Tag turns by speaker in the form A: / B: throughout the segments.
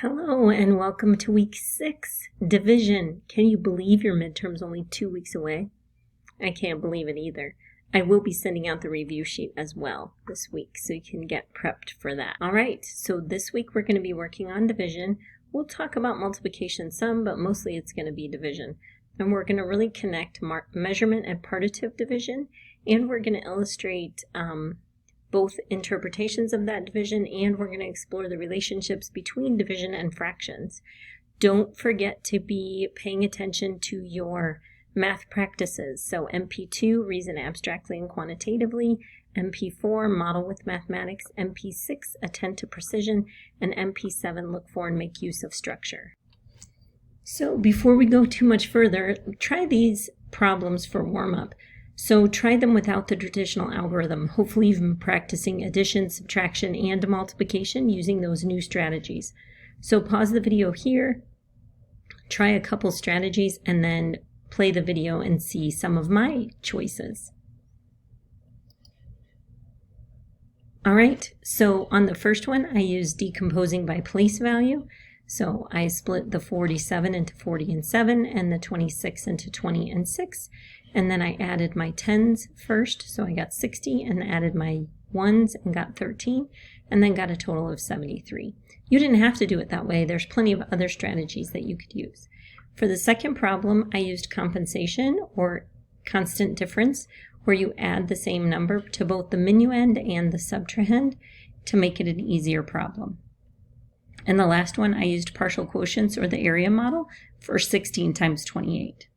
A: Hello and welcome to week 6, division. Can you believe your midterm's only 2 weeks away? I can't believe it either. I will be sending out the review sheet as well this week so you can get prepped for that. All right, so this week we're going to be working on division. We'll talk about multiplication some, but mostly it's going to be division. And we're going to really connect measurement and partitive division, and we're going to illustrate both interpretations of that division, and we're going to explore the relationships between division and fractions. Don't forget to be paying attention to your math practices. So MP2, reason abstractly and quantitatively, MP4, model with mathematics, MP6, attend to precision, and MP7, look for and make use of structure. So before we go too much further, try these problems for warm-up. So try them without the traditional algorithm. Hopefully you've been practicing addition, subtraction, and multiplication using those new strategies. So pause the video here, try a couple strategies, and then play the video and see some of my choices. All right, so on the first one, I used decomposing by place value. So I split the 47 into 40 and 7, and the 26 into 20 and 6. And then I added my 10s first, so I got 60, and added my 1s and got 13, and then got a total of 73. You didn't have to do it that way. There's plenty of other strategies that you could use. For the second problem, I used compensation, or constant difference, where you add the same number to both the minuend and the subtrahend to make it an easier problem. And the last one, I used partial quotients, or the area model, for 16 times 28.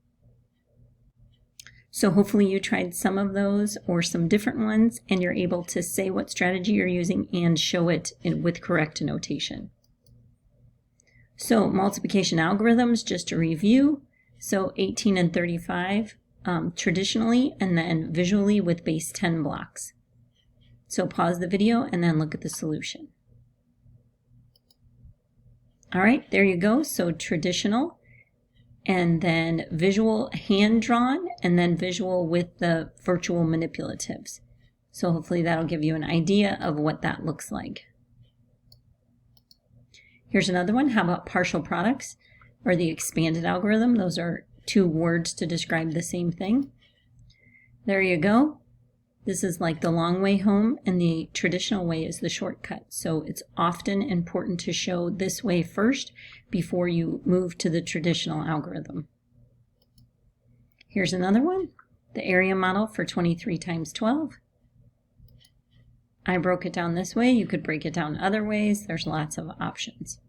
A: So hopefully you tried some of those or some different ones, and you're able to say what strategy you're using and show it with correct notation. So multiplication algorithms, just to review. So 18 and 35 traditionally, and then visually with base 10 blocks. So pause the video and then look at the solution. All right, there you go. So traditional, and then visual hand-drawn, and then visual with the virtual manipulatives. So hopefully that'll give you an idea of what that looks like. Here's another one. How about partial products, or the expanded algorithm? Those are two words to describe the same thing. There you go. This is like the long way home, and the traditional way is the shortcut. So it's often important to show this way first before you move to the traditional algorithm. Here's another one, the area model for 23 times 12. I broke it down this way. You could break it down other ways. There's lots of options.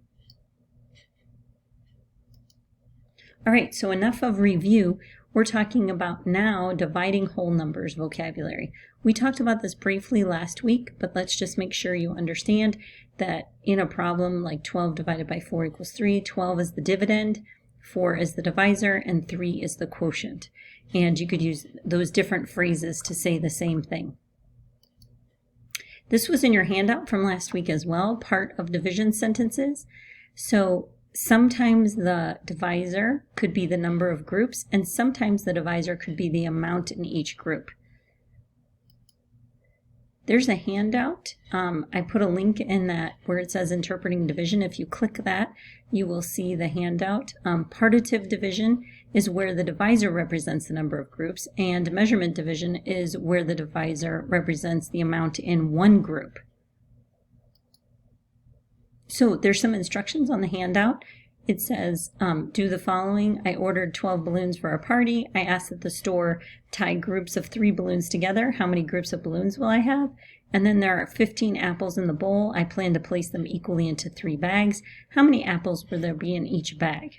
A: All right, so enough of review. We're talking about now dividing whole numbers vocabulary. We talked about this briefly last week, but let's just make sure you understand that in a problem like 12 divided by 4 equals 3, 12 is the dividend, 4 is the divisor, and 3 is the quotient. And you could use those different phrases to say the same thing. This was in your handout from last week as well, part of division sentences. So sometimes the divisor could be the number of groups, and sometimes the divisor could be the amount in each group. There's a handout. I put a link in that where it says interpreting division. If you click that, you will see the handout. Partitive division is where the divisor represents the number of groups, and measurement division is where the divisor represents the amount in one group. So there's some instructions on the handout. It says, do the following. I ordered 12 balloons for a party. I asked that the store tie groups of 3 balloons together. How many groups of balloons will I have? And then there are 15 apples in the bowl. I plan to place them equally into 3 bags. How many apples will there be in each bag?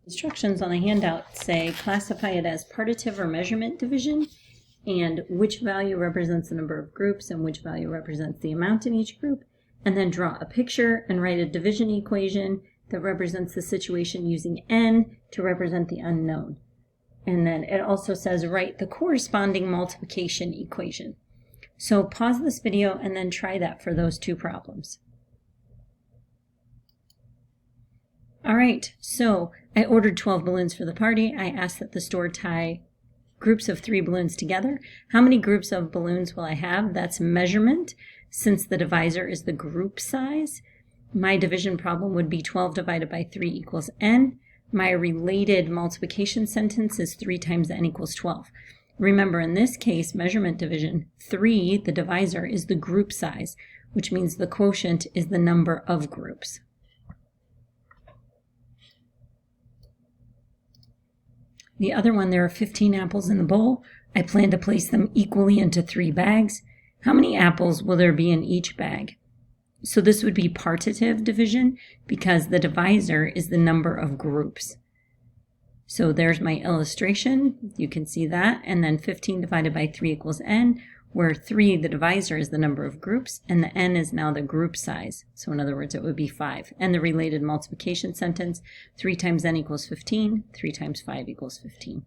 A: Instructions on the handout say classify it as partitive or measurement division, and which value represents the number of groups and which value represents the amount in each group. And then draw a picture and write a division equation that represents the situation using n to represent the unknown. And then it also says write the corresponding multiplication equation. So pause this video and then try that for those two problems. All right, so I ordered 12 balloons for the party. I asked that the store tie groups of 3 balloons together. How many groups of balloons will I have? That's measurement, since the divisor is the group size. my division problem would be 12 divided by 3 equals n. My related multiplication sentence is 3 times n equals 12. Remember, in this case, measurement division, 3, the divisor, is the group size, which means the quotient is the number of groups. The other one, there are 15 apples in the bowl. I plan to place them equally into 3 bags. How many apples will there be in each bag? So this would be partitive division because the divisor is the number of groups. So there's my illustration. You can see that. And then 15 divided by 3 equals n, where 3, the divisor, is the number of groups, and the n is now the group size. So in other words, it would be 5. And the related multiplication sentence, 3 times n equals 15, 3 times 5 equals 15.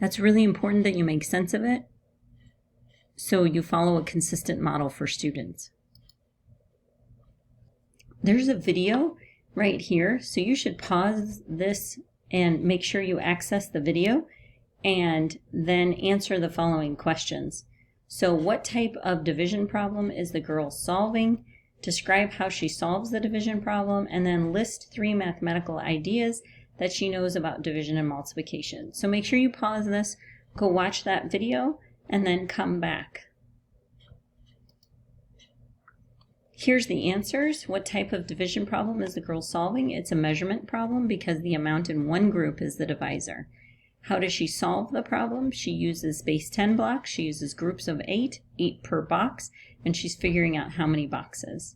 A: That's really important that you make sense of it, so you follow a consistent model for students. There's a video right here, so you should pause this and make sure you access the video and then answer the following questions. So what type of division problem is the girl solving? Describe how she solves the division problem, and then list 3 mathematical ideas that she knows about division and multiplication. So make sure you pause this, go watch that video, and then come back. Here's the answers. What type of division problem is the girl solving? It's a measurement problem because the amount in one group is the divisor. How does she solve the problem? She uses base 10 blocks. She uses groups of 8 per box, and she's figuring out how many boxes.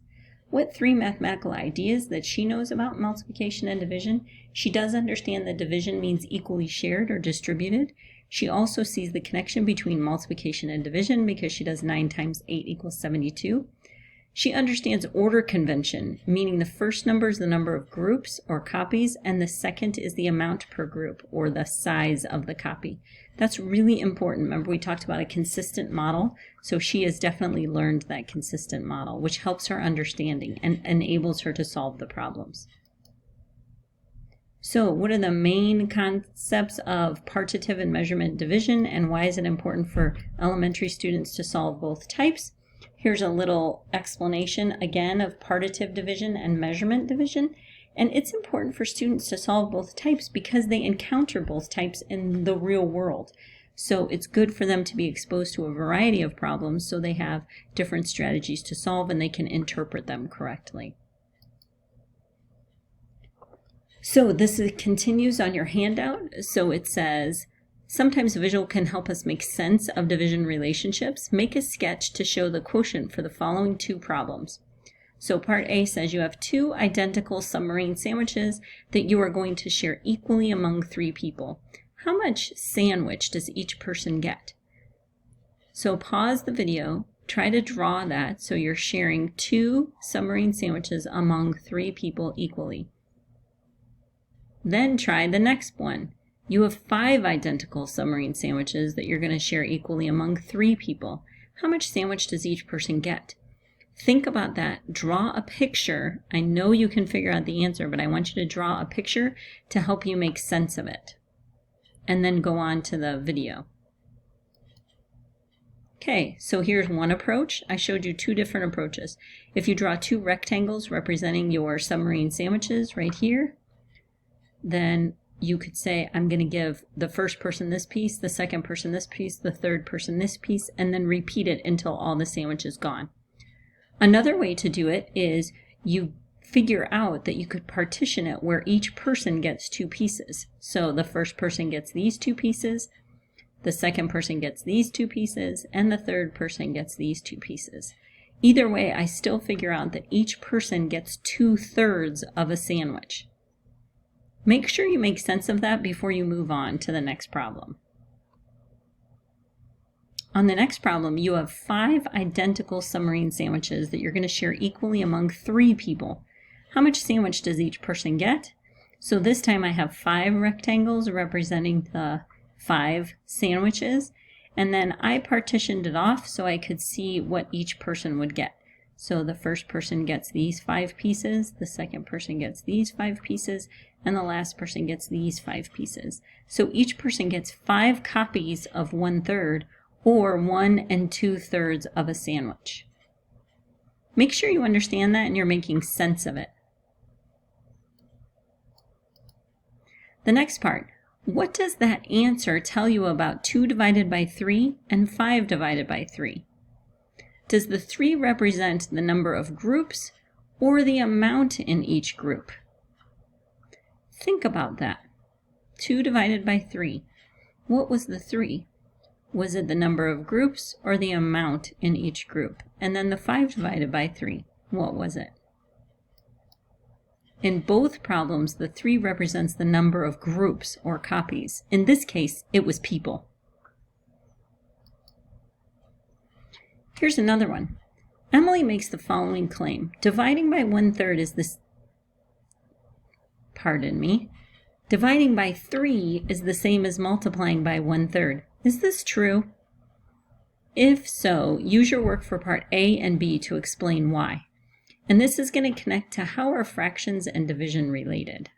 A: What 3 mathematical ideas that she knows about multiplication and division? She does understand that division means equally shared or distributed. She also sees the connection between multiplication and division because she does 9 times 8 equals 72. She understands order convention, meaning the first number is the number of groups or copies, and the second is the amount per group or the size of the copy. That's really important. Remember, we talked about a consistent model, so she has definitely learned that consistent model, which helps her understanding and enables her to solve the problems. So what are the main concepts of partitive and measurement division, and why is it important for elementary students to solve both types? Here's a little explanation again of partitive division and measurement division. And it's important for students to solve both types because they encounter both types in the real world. So it's good for them to be exposed to a variety of problems so they have different strategies to solve and they can interpret them correctly. So this continues on your handout. So it says, sometimes visual can help us make sense of division relationships. Make a sketch to show the quotient for the following 2 problems. So part A says you have 2 identical submarine sandwiches that you are going to share equally among 3 people. How much sandwich does each person get? So pause the video, try to draw that so you're sharing 2 submarine sandwiches among 3 people equally. Then try the next one. You have 5 identical submarine sandwiches that you're going to share equally among 3 people. How much sandwich does each person get? Think about that. Draw a picture. I know you can figure out the answer, but I want you to draw a picture to help you make sense of it. And then go on to the video. Okay, so here's one approach. I showed you 2 different approaches. If you draw 2 rectangles representing your submarine sandwiches right here, then you could say, I'm going to give the first person this piece, the second person this piece, the third person this piece, and then repeat it until all the sandwich is gone. Another way to do it is you figure out that you could partition it where each person gets 2 pieces. So the first person gets these 2 pieces, the second person gets these 2 pieces, and the third person gets these 2 pieces. Either way, I still figure out that each person gets 2/3 of a sandwich. Make sure you make sense of that before you move on to the next problem. On the next problem, you have 5 identical submarine sandwiches that you're going to share equally among 3 people. How much sandwich does each person get? So this time I have 5 rectangles representing the 5 sandwiches, and then I partitioned it off so I could see what each person would get. So the first person gets these 5 pieces, the second person gets these 5 pieces, and the last person gets these 5 pieces. So each person gets 5 copies of 1/3 or 1 2/3 of a sandwich. Make sure you understand that and you're making sense of it. The next part, what does that answer tell you about 2 divided by 3 and 5 divided by 3? Does the 3 represent the number of groups or the amount in each group? Think about that. 2 divided by 3. What was the 3? Was it the number of groups or the amount in each group? And then the 5 divided by 3. What was it? In both problems, the 3 represents the number of groups or copies. In this case, it was people. Here's another one. Emily makes the following claim. Dividing by 1/3 is this, dividing by 3 is the same as multiplying by 1/3. Is this true? If so, use your work for part A and B to explain why. And this is going to connect to how are fractions and division related.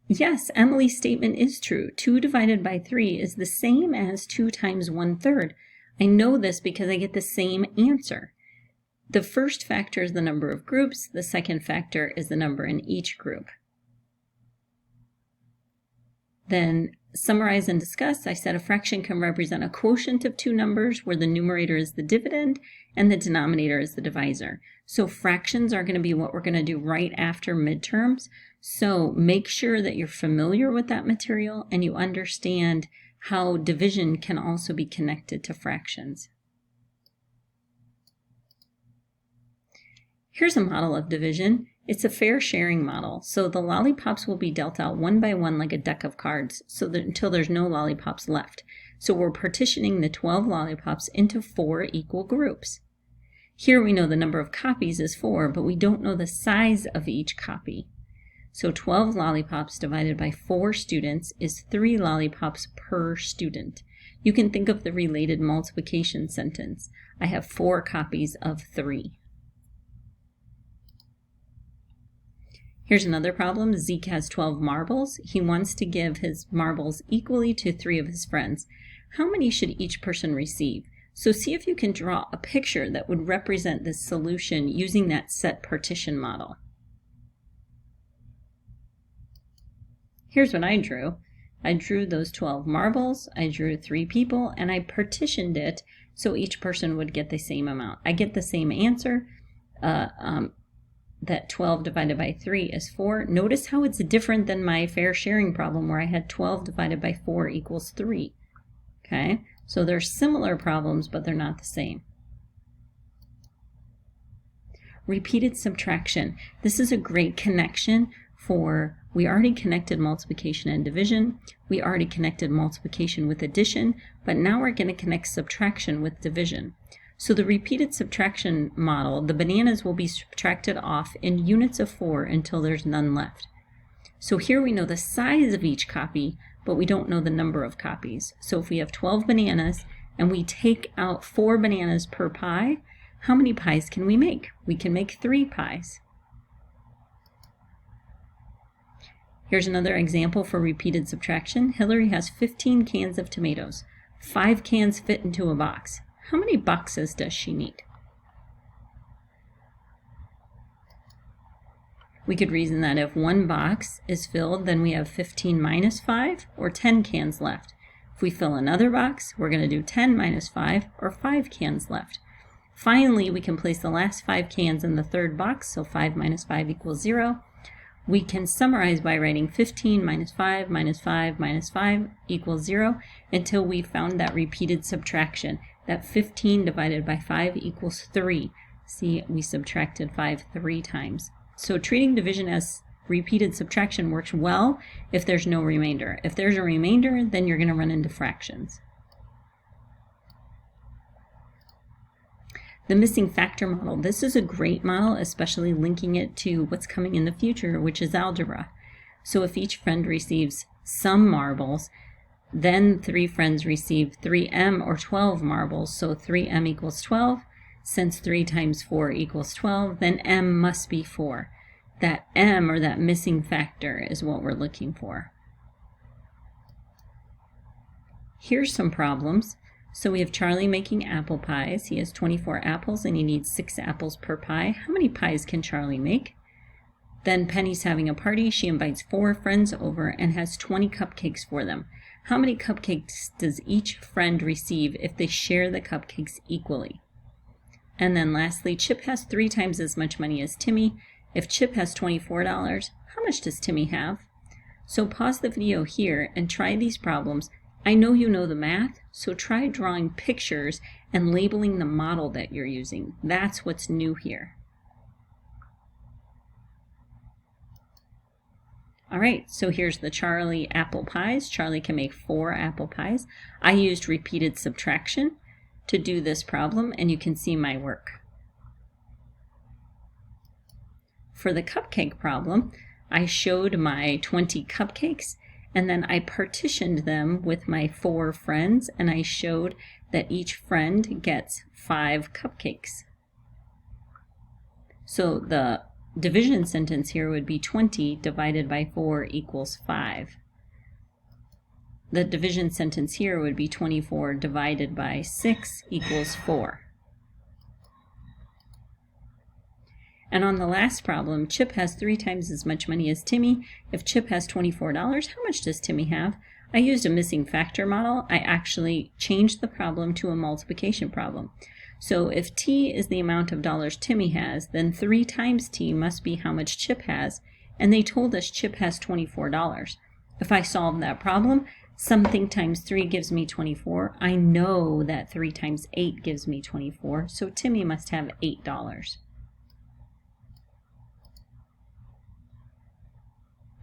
A: Yes, Emily's statement is true. 2 divided by 3 is the same as 2 times 1/3. I know this because I get the same answer. The first factor is the number of groups. The second factor is the number in each group. Then summarize and discuss. I said a fraction can represent a quotient of 2 numbers where the numerator is the dividend and the denominator is the divisor. So fractions are going to be what we're going to do right after midterms. So make sure that you're familiar with that material and you understand how division can also be connected to fractions. Here's a model of division. It's a fair sharing model. So the lollipops will be dealt out one by one like a deck of cards so that until there's no lollipops left. So we're partitioning the 12 lollipops into 4 equal groups. Here we know the number of copies is 4, but we don't know the size of each copy. So 12 lollipops divided by 4 students is 3 lollipops per student. You can think of the related multiplication sentence. I have 4 copies of 3. Here's another problem. Zeke has 12 marbles. He wants to give his marbles equally to 3 of his friends. How many should each person receive? So see if you can draw a picture that would represent this solution using that set partition model. Here's what I drew. I drew those 12 marbles, I drew 3 people, and I partitioned it so each person would get the same amount. I get the same answer, that 12 divided by 3 is 4. Notice how it's different than my fair sharing problem where I had 12 divided by 4 equals 3. Okay, so they're similar problems, but they're not the same. Repeated subtraction. This is a great connection for, we already connected multiplication and division, we already connected multiplication with addition, but now we're going to connect subtraction with division. So the repeated subtraction model, the bananas will be subtracted off in units of 4 until there's none left. So here we know the size of each copy, but we don't know the number of copies. So if we have 12 bananas and we take out 4 bananas per pie, how many pies can we make? We can make 3 pies. Here's another example for repeated subtraction. Hillary has 15 cans of tomatoes. 5 cans fit into a box. How many boxes does she need? We could reason that if 1 box is filled, then we have 15 minus 5, or 10 cans left. If we fill another box, we're going to do 10 minus 5, or 5 cans left. Finally, we can place the last 5 cans in the third box, so 5 minus 5 equals 0. We can summarize by writing 15 minus 5 minus 5 minus 5 equals 0 until we found that repeated subtraction, that 15 divided by 5 equals 3. See, we subtracted 5 3 times. So treating division as repeated subtraction works well if there's no remainder. If there's a remainder, then you're going to run into fractions. The missing factor model. This is a great model, especially linking it to what's coming in the future, which is algebra. So if each friend receives some marbles, then 3 friends receive 3m or 12 marbles, so 3m equals 12. Since 3 times 4 equals 12, then m must be 4. That m, or that missing factor, is what we're looking for. Here's some problems. So we have Charlie making apple pies. He has 24 apples and he needs 6 apples per pie. How many pies can Charlie make? Then Penny's having a party. She invites 4 friends over and has 20 cupcakes for them. How many cupcakes does each friend receive if they share the cupcakes equally? And then lastly, Chip has 3 times as much money as Timmy. If Chip has $24, how much does Timmy have? So pause the video here and try these problems. I know you know the math, so try drawing pictures and labeling the model that you're using. That's what's new here. All right, so here's the Charlie apple pies. Charlie can make 4 apple pies. I used repeated subtraction to do this problem, and you can see my work. For the cupcake problem, I showed my 20 cupcakes, and then I partitioned them with my 4 friends, and I showed that each friend gets 5 cupcakes. So the division sentence here would be 20 divided by 4 equals 5. The division sentence here would be 24 divided by 6 equals 4. And on the last problem, Chip has 3 times as much money as Timmy. If Chip has $24, how much does Timmy have? I used a missing factor model. I actually changed the problem to a multiplication problem. So if T is the amount of dollars Timmy has, then 3 times T must be how much Chip has. And they told us Chip has $24. If I solve that problem, something times 3 gives me 24. I know that 3 times 8 gives me 24, so Timmy must have $8.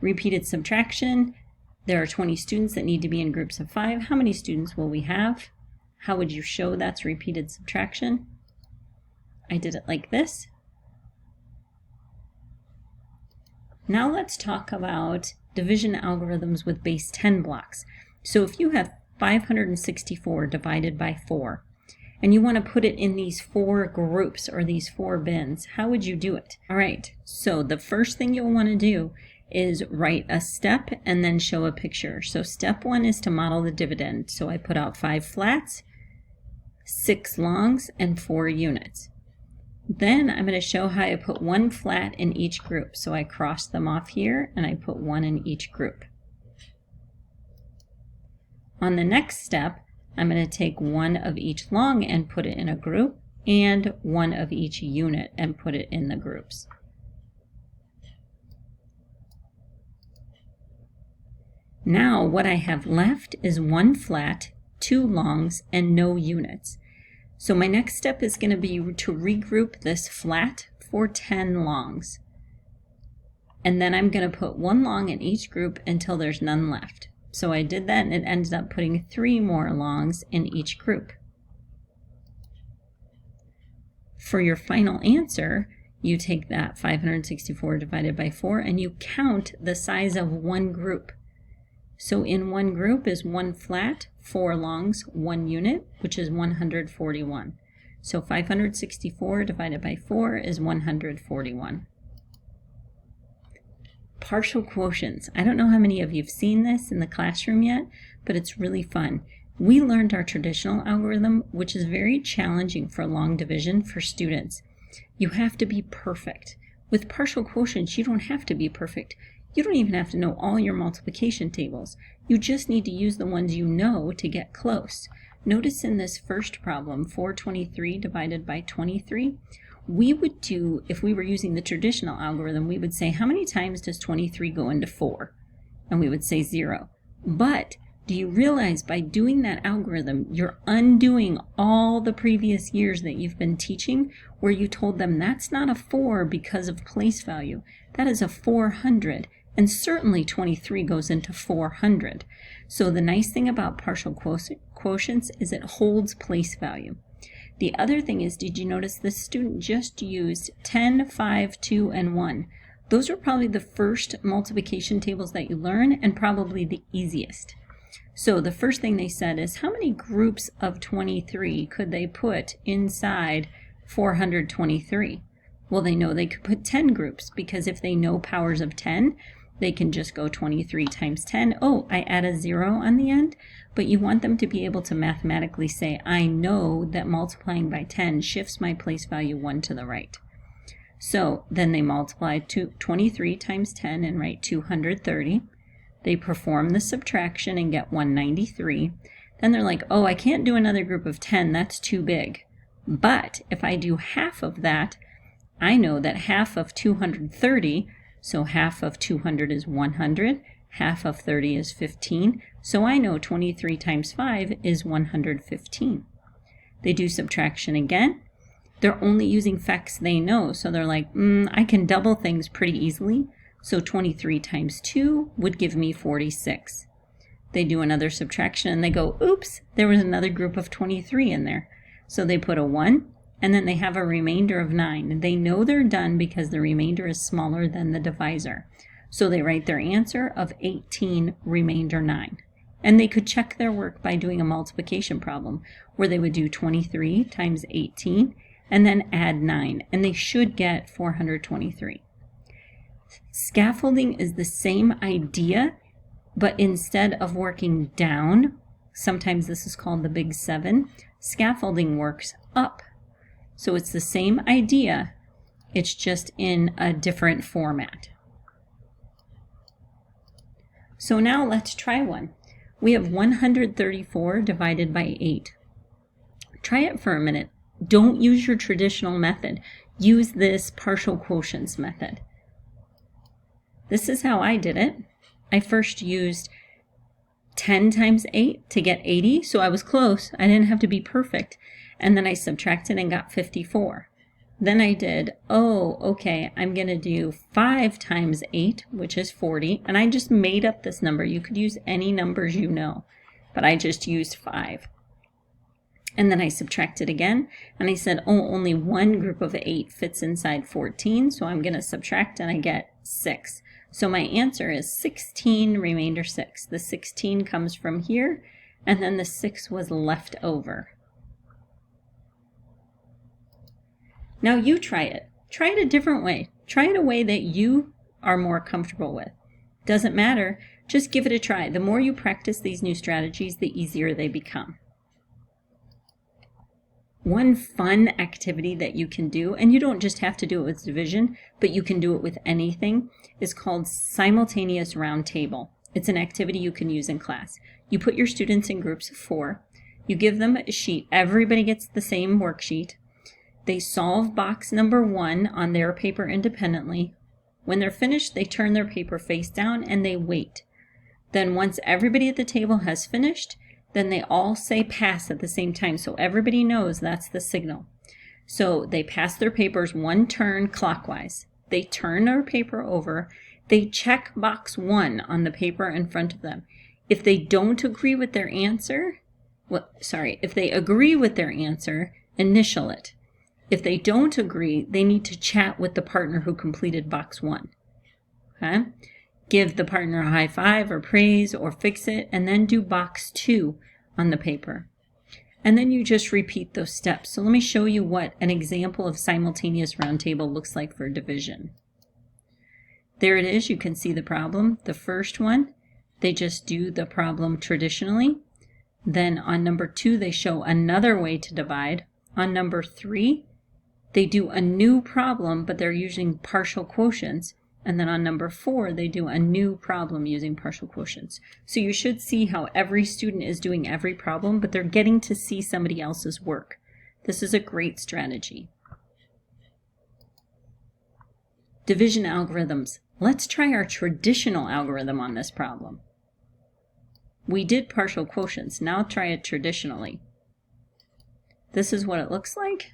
A: Repeated subtraction. There are 20 students that need to be in groups of 5. How many students will we have? How would you show that's repeated subtraction? I did it like this. Now let's talk about division algorithms with base 10 blocks. So if you have 564 divided by 4, and you want to put it in these 4 groups or these 4 bins, how would you do it? All right, so the first thing you'll want to do is write a step and then show a picture. So step 1 is to model the dividend. So I put out 5 flats, 6 longs, and 4 units. Then I'm going to show how I put 1 flat in each group. So I cross them off here and I put 1 in each group. On the next step, I'm going to take 1 of each long and put it in a group, and 1 of each unit and put it in the groups. Now what I have left is 1 flat, 2 longs, and no units. So my next step is going to be to regroup this flat for 10 longs. And then I'm going to put 1 long in each group until there's none left. So I did that and it ended up putting 3 more longs in each group. For your final answer, you take that 564 divided by 4 and you count the size of 1 group. So in 1 group is 1 flat, 4 longs, 1 unit, which is 141. So 564 divided by 4 is 141. Partial quotients. I don't know how many of you have seen this in the classroom yet, but it's really fun. We learned our traditional algorithm, which is very challenging for long division for students. You have to be perfect. With partial quotients, you don't have to be perfect. You don't even have to know all your multiplication tables. You just need to use the ones you know to get close. Notice in this first problem, 423 divided by 23, we would do, if we were using the traditional algorithm, we would say, how many times does 23 go into 4? And we would say 0. But do you realize by doing that algorithm, you're undoing all the previous years that you've been teaching where you told them that's not a 4 because of place value. That is a 400. And certainly 23 goes into 400. So the nice thing about partial quotients is it holds place value. The other thing is, did you notice the student just used 10, 5, 2, and 1? Those are probably the first multiplication tables that you learn and probably the easiest. So the first thing they said is, how many groups of 23 could they put inside 423? Well, they know they could put 10 groups because if they know powers of 10, they can just go 23 times 10. Oh, I add a 0 on the end, but you want them to be able to mathematically say, I know that multiplying by 10 shifts my place value 1 to the right. So then they multiply 23 times 10 and write 230. They perform the subtraction and get 193. Then they're like, oh, I can't do another group of 10. That's too big. But if I do half of that, I know that half of 230, so half of 200 is 100, half of 30 is 15, so I know 23 times 5 is 115. They do subtraction again. They're only using facts they know, so they're like, I can double things pretty easily, so 23 times 2 would give me 46. They do another subtraction and they go, oops, there was another group of 23 in there. So they put a 1, and then they have a remainder of 9. They know they're done because the remainder is smaller than the divisor. So they write their answer of 18, remainder 9. And they could check their work by doing a multiplication problem, where they would do 23 times 18, and then add 9, and they should get 423. Scaffolding is the same idea, but instead of working down, sometimes this is called the big 7, scaffolding works up. So it's the same idea, it's just in a different format. So now let's try one. We have 134 divided by 8. Try it for a minute. Don't use your traditional method. Use this partial quotients method. This is how I did it. I first used 10 times 8 to get 80, so I was close. I didn't have to be perfect. And then I subtracted and got 54. Then I did, okay, I'm going to do 5 times 8, which is 40. And I just made up this number. You could use any numbers you know, but I just used 5. And then I subtracted again, and I said, only one group of 8 fits inside 14, so I'm going to subtract and I get 6. So my answer is 16, remainder 6. The 16 comes from here, and then the 6 was left over. Now you try it. Try it a different way. Try it a way that you are more comfortable with. Doesn't matter. Just give it a try. The more you practice these new strategies, the easier they become. One fun activity that you can do, and you don't just have to do it with division, but you can do it with anything, is called simultaneous round table. It's an activity you can use in class. You put your students in groups of 4. You give them a sheet. Everybody gets the same worksheet. They solve box number 1 on their paper independently. When they're finished, they turn their paper face down and they wait. Then once everybody at the table has finished, then they all say pass at the same time, so everybody knows that's the signal. So they pass their papers 1 turn clockwise. They turn their paper over. They check box 1 on the paper in front of them. If they don't agree with their answer, if they agree with their answer, initial it. If they don't agree, they need to chat with the partner who completed box 1. Okay? Give the partner a high five or praise or fix it, and then do box 2 on the paper. And then you just repeat those steps. So let me show you what an example of simultaneous roundtable looks like for division. There it is. You can see the problem. The first one, they just do the problem traditionally. Then on number 2, they show another way to divide. On number 3, they do a new problem, but they're using partial quotients. And then on number 4, they do a new problem using partial quotients. So you should see how every student is doing every problem, but they're getting to see somebody else's work. This is a great strategy. Division algorithms. Let's try our traditional algorithm on this problem. We did partial quotients. Now try it traditionally. This is what it looks like.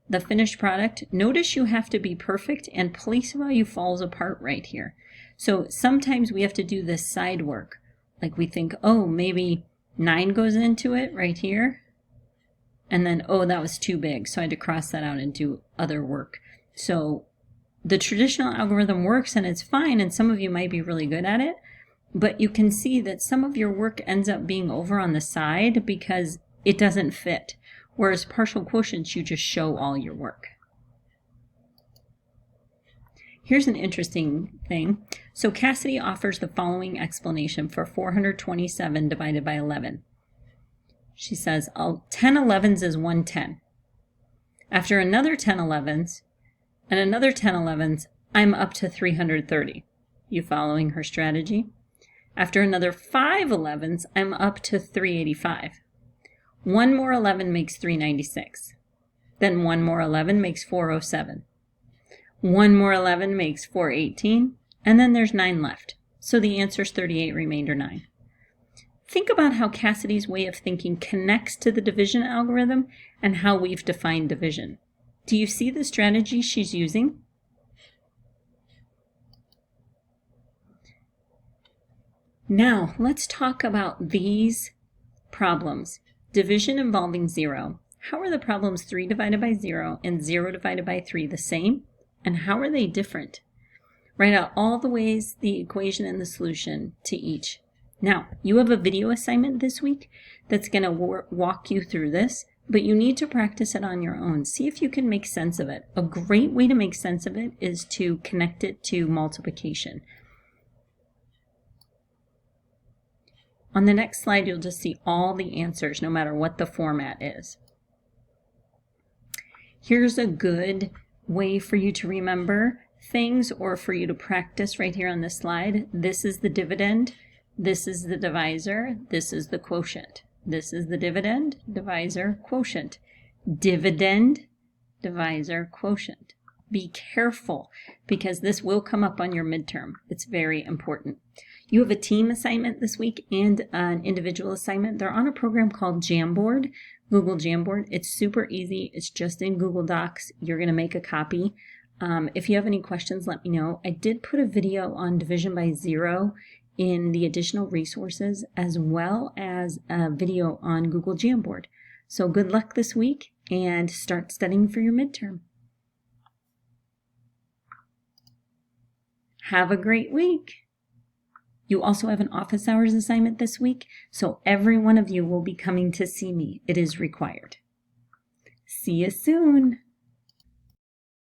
A: The finished product, notice you have to be perfect and place value falls apart right here. So sometimes we have to do this side work. Like we think, maybe 9 goes into it right here. And then, that was too big. So I had to cross that out and do other work. So the traditional algorithm works and it's fine. And some of you might be really good at it. But you can see that some of your work ends up being over on the side because it doesn't fit. Whereas partial quotients, you just show all your work. Here's an interesting thing. So Cassidy offers the following explanation for 427 divided by 11. She says, 10 11s is 110. After another 10 11s and another 10 11s, I'm up to 330. You following her strategy? After another 5 11s, I'm up to 385. One more 11 makes 396. Then one more 11 makes 407. One more 11 makes 418. And then there's 9 left. So the answer is 38, remainder 9. Think about how Cassidy's way of thinking connects to the division algorithm and how we've defined division. Do you see the strategy she's using? Now, let's talk about these problems. Division involving 0. How are the problems 3 divided by 0 and 0 divided by 3 the same? And how are they different? Write out all the ways the equation and the solution to each. Now, you have a video assignment this week that's going to walk you through this, but you need to practice it on your own. See if you can make sense of it. A great way to make sense of it is to connect it to multiplication. On the next slide, you'll just see all the answers, no matter what the format is. Here's a good way for you to remember things or for you to practice right here on this slide. This is the dividend. This is the divisor. This is the quotient. This is the dividend, divisor, quotient. Dividend, divisor, quotient. Be careful because this will come up on your midterm. It's very important. You have a team assignment this week and an individual assignment. They're on a program called Jamboard, Google Jamboard. It's super easy. It's just in Google Docs. You're going to make a copy. If you have any questions, let me know. I did put a video on division by 0 in the additional resources, as well as a video on Google Jamboard. So good luck this week and start studying for your midterm. Have a great week. You also have an office hours assignment this week, so every one of you will be coming to see me. It is required. See you soon.